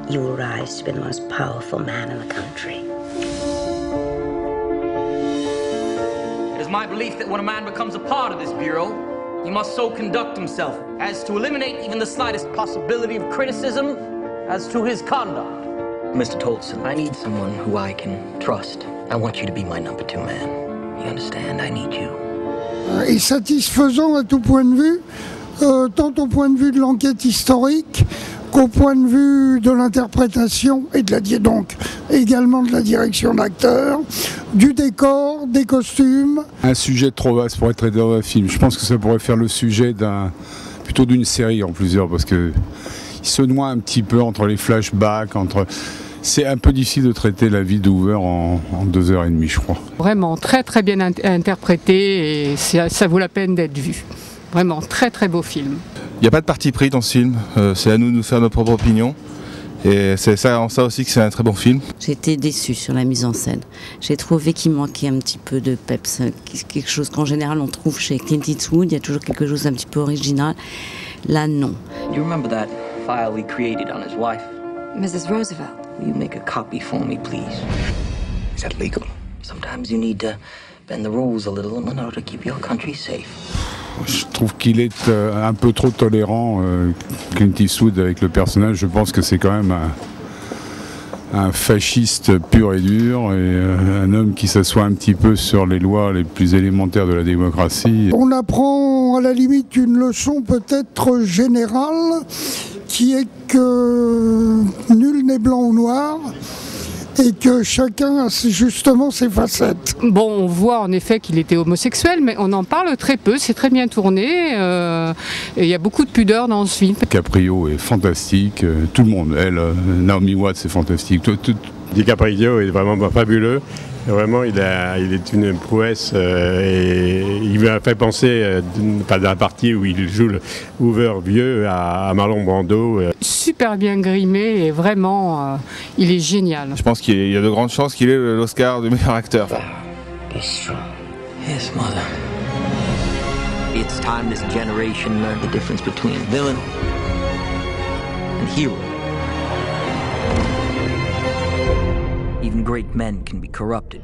you will rise to be the most powerful man in the country. It is my belief that when a man becomes a part of this bureau, he must so conduct himself as to eliminate even the slightest possibility of criticism as to his conduct. Mr. Tolson, I need someone who I can trust. I want you to be my number 2 man. You understand? I need you. Et satisfaisant à tout point de vue, tant au point de vue de l'enquête historique qu'au point de vue de l'interprétation et donc également de la direction d'acteurs, du décor, des costumes. Un sujet trop vaste pour être traité dans un film. Je pense que ça pourrait faire le sujet plutôt d'une série en plusieurs, parce que il se noie un petit peu entre les flashbacks, C'est un peu difficile de traiter la vie d'Hoover en 2h30, je crois. Vraiment très très bien interprété et ça vaut la peine d'être vu. Vraiment très très beau film. Il n'y a pas de parti pris dans ce film, c'est à nous de nous faire notre propre opinion. Et c'est en ça aussi que c'est un très bon film. J'ai été déçue sur la mise en scène. J'ai trouvé qu'il manquait un petit peu de peps, quelque chose qu'en général on trouve chez Clint Eastwood, il y a toujours quelque chose d'un petit peu original. Là, non. You remember that file he created on his wife? Mrs. Roosevelt. Will you make a copy for me, please? Is that legal? Sometimes you need to bend the rules a little in order to keep your country safe. Je trouve qu'il est un peu trop tolérant, Clint Eastwood, avec le personnage. Je pense que c'est quand même un fasciste pur et dur, et un homme qui s'assoit un petit peu sur les lois les plus élémentaires de la démocratie. On apprend à la limite une leçon peut-être générale, qui est que nul n'est blanc ou noir, et que chacun a justement ses facettes. Bon, on voit en effet qu'il était homosexuel, mais on en parle très peu, c'est très bien tourné, et il y a beaucoup de pudeur dans ce film. Caprio est fantastique, tout le monde, Naomi Watts c'est fantastique. DiCaprio est vraiment fabuleux. Vraiment, il est une prouesse et il m'a fait penser, dans la partie où il joue le Hoover vieux, à Marlon Brando. Super bien grimé et vraiment, il est génial. Je pense qu'il y a de grandes chances qu'il ait l'Oscar du meilleur acteur. Be strong. Yes, mother. It's time this generation learned the difference between villain and hero. Even great men can be corrupted.